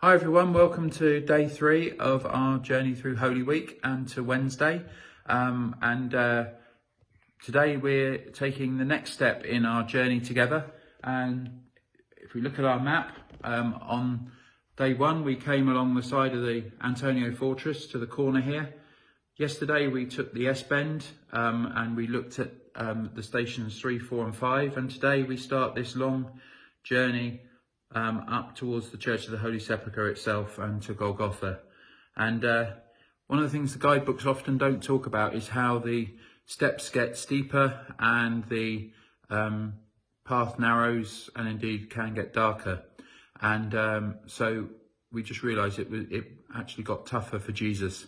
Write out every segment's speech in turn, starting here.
Hi everyone, welcome to day 3 of our journey through Holy Week and to Wednesday. Today we're taking the next step in our journey together. And if we look at our map, on day 1 we came along the side of the Antonio Fortress to the corner here. Yesterday we took the S-Bend and we looked at the stations 3, 4 and 5. And today we start this long journey up towards the Church of the Holy Sepulchre itself and to Golgotha. And one of the things the guidebooks often don't talk about is how the steps get steeper and the path narrows and indeed can get darker. And so we just realised it actually got tougher for Jesus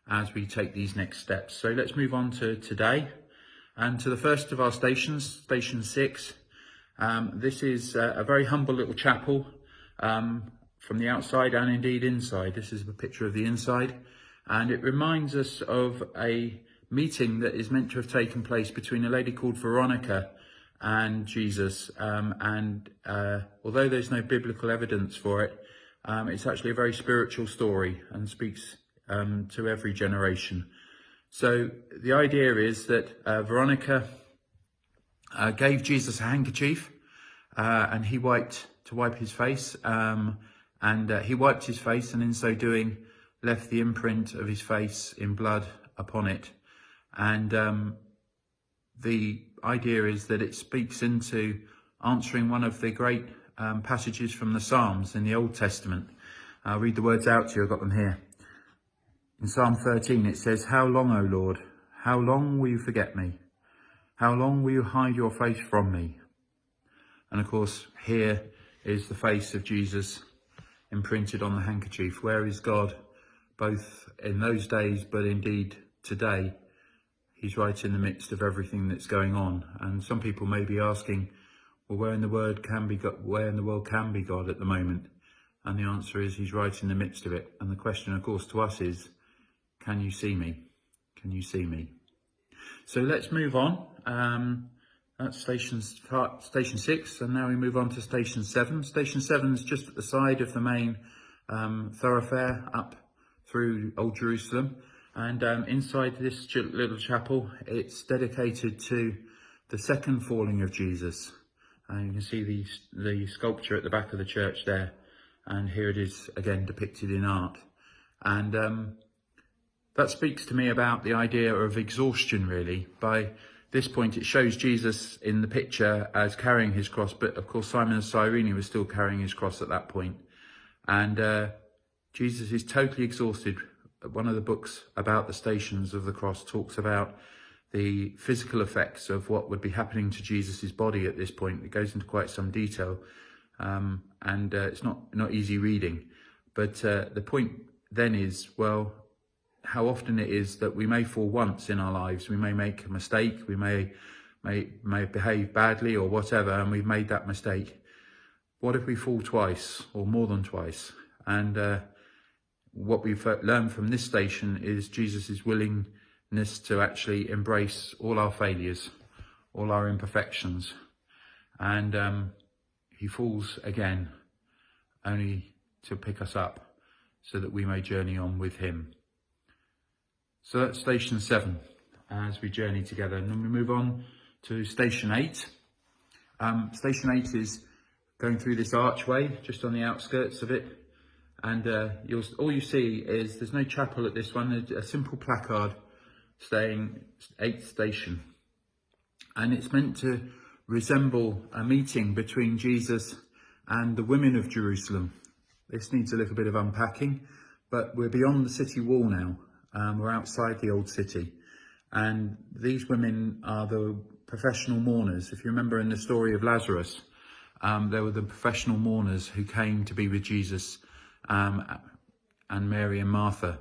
as we take these next steps. So let's move on to today and to the first of our stations, station 6. This is a very humble little chapel from the outside and indeed inside. This is a picture of the inside, and it reminds us of a meeting that is meant to have taken place between a lady called Veronica and Jesus. Although there's no biblical evidence for it, it's actually a very spiritual story and speaks to every generation. So the idea is that Veronica gave Jesus a handkerchief and he wiped to wipe his face, he wiped his face, and in so doing left the imprint of his face in blood upon it. And the idea is that it speaks into answering one of the great passages from the Psalms in the Old Testament. I'll read the words out to you. I've got them here. In Psalm 13 it says, "How long, O Lord, how long will you forget me? How long will you hide your face from me?" And of course, here is the face of Jesus imprinted on the handkerchief. Where is God? Both in those days, but indeed today, he's right in the midst of everything that's going on. And some people may be asking, well, where in the world can be God at the moment? And the answer is he's right in the midst of it. And the question, of course, to us is, can you see me? Can you see me? So let's move on. That's station 6, and now we move on to station 7. Station 7 is just at the side of the main thoroughfare up through Old Jerusalem. And inside this little chapel, it's dedicated to the second falling of Jesus. And you can see the sculpture at the back of the church there. And here it is again depicted in art. And that speaks to me about the idea of exhaustion, really. By this point, it shows Jesus in the picture as carrying his cross, but of course Simon of Cyrene was still carrying his cross at that point. And Jesus is totally exhausted. One of the books about the stations of the cross talks about the physical effects of what would be happening to Jesus's body at this point. It goes into quite some detail, and it's not easy reading. But the point then is, well, how often it is that we may fall once in our lives. We may make a mistake, we may behave badly or whatever, and we've made that mistake. What if we fall twice or more than twice? And what we've learned from this station is Jesus' willingness to actually embrace all our failures, all our imperfections. And he falls again, only to pick us up so that we may journey on with him. So that's station 7 as we journey together. And then we move on to station 8. Station 8 is going through this archway just on the outskirts of it. And all you see is there's no chapel at this one. There's a simple placard saying 8th station. And it's meant to resemble a meeting between Jesus and the women of Jerusalem. This needs a little bit of unpacking, but we're beyond the city wall now. We're outside the old city, and these women are the professional mourners. If you remember in the story of Lazarus, there were the professional mourners who came to be with Jesus, and Mary and Martha.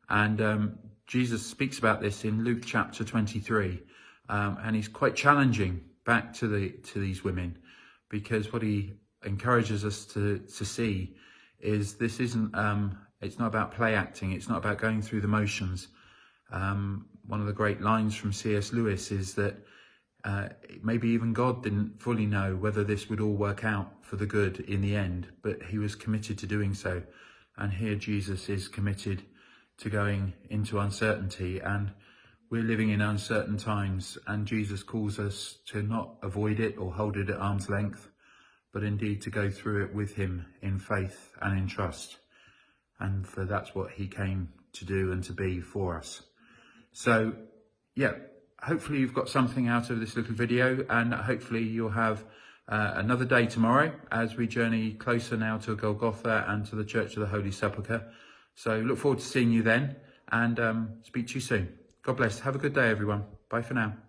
And Jesus speaks about this in Luke chapter 23, and he's quite challenging back to these women, because what he encourages us to see is this isn't it's not about play acting. It's not about going through the motions. One of the great lines from C.S. Lewis is that maybe even God didn't fully know whether this would all work out for the good in the end, but he was committed to doing so. And here Jesus is committed to going into uncertainty, and we're living in uncertain times, and Jesus calls us to not avoid it or hold it at arm's length, but indeed to go through it with him in faith and in trust. And for that's what he came to do and to be for us. So yeah, hopefully you've got something out of this little video, and hopefully you'll have another day tomorrow as we journey closer now to Golgotha and to the Church of the Holy Sepulchre. So look forward to seeing you then, and speak to you soon. God bless. Have a good day, everyone. Bye for now.